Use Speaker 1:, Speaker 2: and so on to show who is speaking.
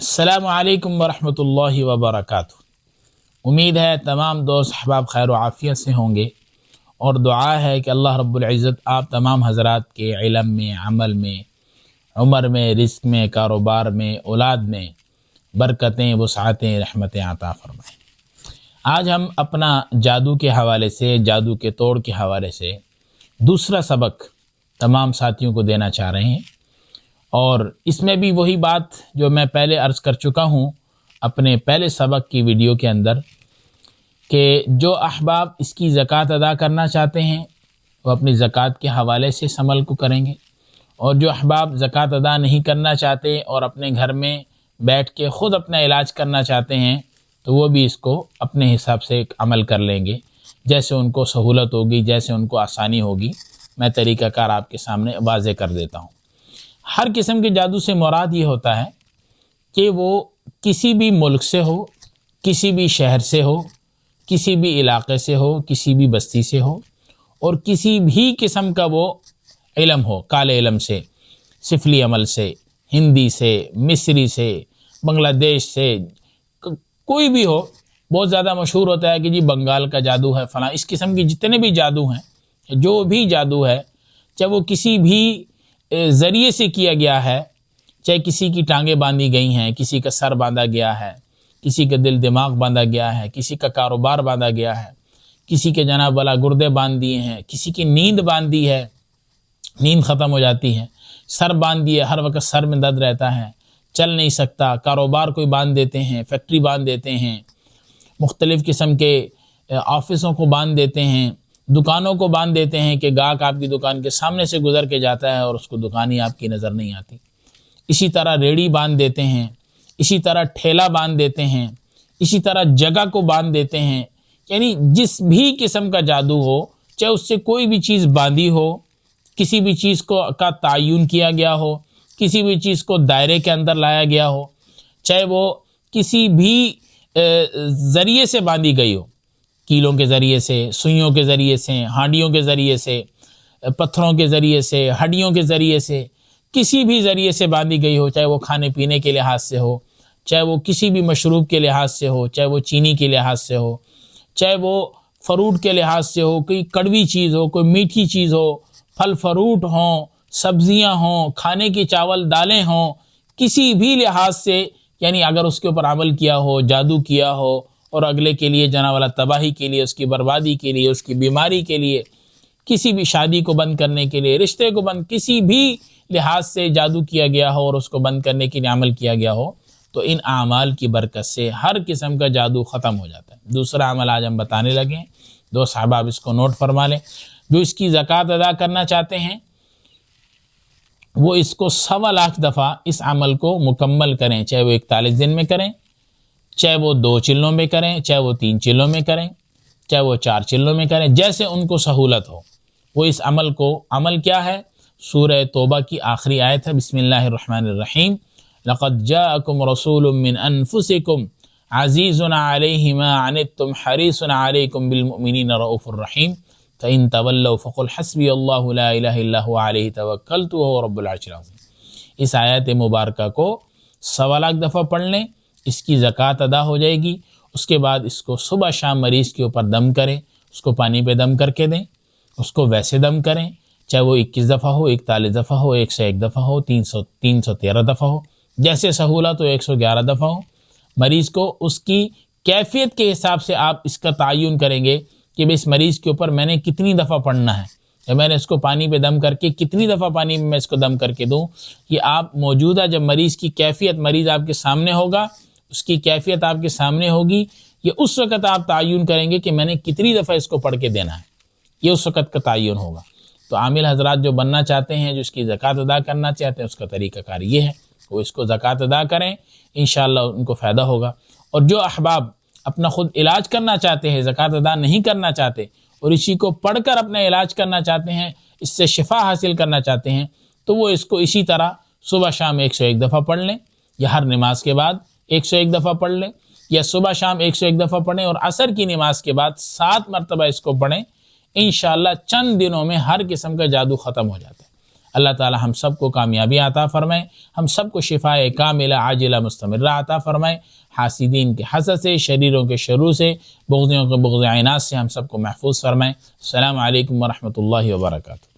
Speaker 1: السلام علیکم ورحمۃ اللہ وبرکاتہ۔ امید ہے تمام دوست احباب خیر و عافیت سے ہوں گے، اور دعا ہے کہ اللہ رب العزت آپ تمام حضرات کے علم میں، عمل میں، عمر میں، رزق میں، کاروبار میں، اولاد میں برکتیں، وسعتیں، رحمتیں عطا فرمائیں۔ آج ہم اپنا جادو کے حوالے سے، جادو کے توڑ کے حوالے سے دوسرا سبق تمام ساتھیوں کو دینا چاہ رہے ہیں، اور اس میں بھی وہی بات جو میں پہلے عرض کر چکا ہوں اپنے پہلے سبق کی ویڈیو کے اندر، کہ جو احباب اس کی زکوٰۃ ادا کرنا چاہتے ہیں وہ اپنی زکوٰۃ کے حوالے سے اس عمل کو کریں گے، اور جو احباب زکوٰۃ ادا نہیں کرنا چاہتے اور اپنے گھر میں بیٹھ کے خود اپنا علاج کرنا چاہتے ہیں تو وہ بھی اس کو اپنے حساب سے ایک عمل کر لیں گے، جیسے ان کو سہولت ہوگی، جیسے ان کو آسانی ہوگی۔ میں طریقہ کار آپ کے سامنے واضح کر دیتا ہوں۔ ہر قسم کے جادو سے مراد یہ ہوتا ہے کہ وہ کسی بھی ملک سے ہو، کسی بھی شہر سے ہو، کسی بھی علاقے سے ہو، کسی بھی بستی سے ہو، اور کسی بھی قسم کا وہ علم ہو، کالے علم سے، سفلی عمل سے، ہندی سے، مصری سے، بنگلہ دیش سے، کوئی بھی ہو۔ بہت زیادہ مشہور ہوتا ہے کہ جی بنگال کا جادو ہے، فلاں، اس قسم کی جتنے بھی جادو ہیں، جو بھی جادو ہے، چاہے وہ کسی بھی ذریعے سے کیا گیا ہے، چاہے کسی کی ٹانگیں باندھی گئی ہیں، کسی کا سر باندھا گیا ہے، کسی کا دل دماغ باندھا گیا ہے، کسی کا کاروبار باندھا گیا ہے، کسی کے جناب والا گردے باندھ دیے ہیں، کسی کی نیند باندھ دی ہے، نیند ختم ہو جاتی ہے، سر باندھ دیے، ہر وقت سر میں درد رہتا ہے، چل نہیں سکتا، کاروبار کوئی باندھ دیتے ہیں، فیکٹری باندھ دیتے ہیں، مختلف قسم کے آفسوں کو باندھ دیتے ہیں، دکانوں کو باندھ دیتے ہیں کہ گاہک آپ کی دکان کے سامنے سے گزر کے جاتا ہے اور اس کو دکان ہی آپ کی نظر نہیں آتی۔ اسی طرح ریڑھی باندھ دیتے ہیں، اسی طرح ٹھیلا باندھ دیتے ہیں، اسی طرح جگہ کو باندھ دیتے ہیں۔ یعنی جس بھی قسم کا جادو ہو، چاہے اس سے کوئی بھی چیز باندھی ہو، کسی بھی چیز کا تعین کیا گیا ہو، کسی بھی چیز کو دائرے کے اندر لایا گیا ہو، چاہے وہ کسی بھی ذریعے سے باندھی گئی ہو، کیلوں کے ذریعے سے، سوئیوں کے ذریعے سے، ہانڈیوں کے ذریعے سے، پتھروں کے ذریعے سے، ہڈیوں کے ذریعے سے، کسی بھی ذریعے سے باندھی گئی ہو، چاہے وہ کھانے پینے کے لحاظ سے ہو، چاہے وہ کسی بھی مشروب کے لحاظ سے ہو، چاہے وہ چینی کے لحاظ سے ہو، چاہے وہ فروٹ کے لحاظ سے ہو، کوئی کڑوی چیز ہو، کوئی میٹھی چیز ہو، پھل فروٹ ہوں، سبزیاں ہوں، کھانے کی چاول دالیں ہوں، کسی بھی لحاظ سے، یعنی اگر اس کے اوپر عمل کیا ہو، جادو کیا ہو، اور اگلے کے لیے جناب والا تباہی کے لیے، اس کی بربادی کے لیے، اس کی بیماری کے لیے، کسی بھی شادی کو بند کرنے کے لیے، رشتے کو بند، کسی بھی لحاظ سے جادو کیا گیا ہو اور اس کو بند کرنے کے لیے عمل کیا گیا ہو، تو ان اعمال کی برکت سے ہر قسم کا جادو ختم ہو جاتا ہے۔ دوسرا عمل آج ہم بتانے لگے ہیں، دو صحابہ اس کو نوٹ فرما لیں۔ جو اس کی زکوٰۃ ادا کرنا چاہتے ہیں وہ اس کو 1.25 دفعہ اس عمل کو مکمل کریں، چاہے وہ 41 دن میں کریں، چاہے وہ 2 چلوں میں کریں، چاہے وہ 3 چلوں میں کریں، چاہے وہ 4 چلوں میں کریں، جیسے ان کو سہولت ہو۔ وہ اس عمل کو، عمل کیا ہے؟ سورہ توبہ کی آخری آیت ہے، بسم اللہ الرحمن الرحیم، لقد جاءکم رسول من انفسکم عزیز علیہ ما عنتم حریص علیکم بالمؤمنین رؤوف الرحیم فإن تولوا فقل حسبی اللہ لا الہ الا هو علیہ توکلت وهو رب العرش العظیم۔ اس آیت مبارکہ کو 1.25 دفعہ پڑھ لیں، اس کی زکوٰۃ ادا ہو جائے گی۔ اس کے بعد اس کو صبح شام مریض کے اوپر دم کریں، اس کو پانی پہ دم کر کے دیں، اس کو ویسے دم کریں، چاہے وہ 21 دفعہ ہو، 41 دفعہ ہو، 101 دفعہ ہو، 313 دفعہ ہو، جیسے سہولت ہو، 111 دفعہ ہو۔ مریض کو اس کی کیفیت کے حساب سے آپ اس کا تعین کریں گے کہ اس مریض کے اوپر میں نے کتنی دفعہ پڑھنا ہے، یا میں نے اس کو پانی پہ دم کر کے کتنی دفعہ پانی میں اس کو دم کر کے دوں۔ یہ آپ موجودہ جب مریض کی کیفیت، مریض آپ کے سامنے ہوگا، اس کی کیفیت آپ کے سامنے ہوگی، یہ اس وقت آپ تعین کریں گے کہ میں نے کتنی دفعہ اس کو پڑھ کے دینا ہے، یہ اس وقت کا تعین ہوگا۔ تو عامل حضرات جو بننا چاہتے ہیں، جو اس کی زکوٰۃ ادا کرنا چاہتے ہیں، اس کا طریقہ کار یہ ہے، وہ اس کو زکوٰۃ ادا کریں، انشاءاللہ ان کو فائدہ ہوگا۔ اور جو احباب اپنا خود علاج کرنا چاہتے ہیں، زکوٰۃ ادا نہیں کرنا چاہتے، اور اسی کو پڑھ کر اپنا علاج کرنا چاہتے ہیں، اس سے شفا حاصل کرنا چاہتے ہیں، تو وہ اس کو اسی طرح صبح شام 101 دفعہ پڑھ لیں، یا ہر نماز کے بعد 101 دفعہ پڑھ لیں، یا صبح شام 101 دفعہ پڑھیں، اور عصر کی نماز کے بعد 7 مرتبہ اس کو پڑھیں۔ انشاءاللہ چند دنوں میں ہر قسم کا جادو ختم ہو جاتا ہے۔ اللہ تعالی ہم سب کو کامیابی عطا فرمائے، ہم سب کو شفاء کاملہ عاجلہ مستمرہ عطا فرمائے، حاسدین کے حسد سے، شریروں کے شرور سے، بغضیوں کے بغض عینات سے ہم سب کو محفوظ فرمائے۔ السلام علیکم ورحمۃ اللہ وبرکاتہ۔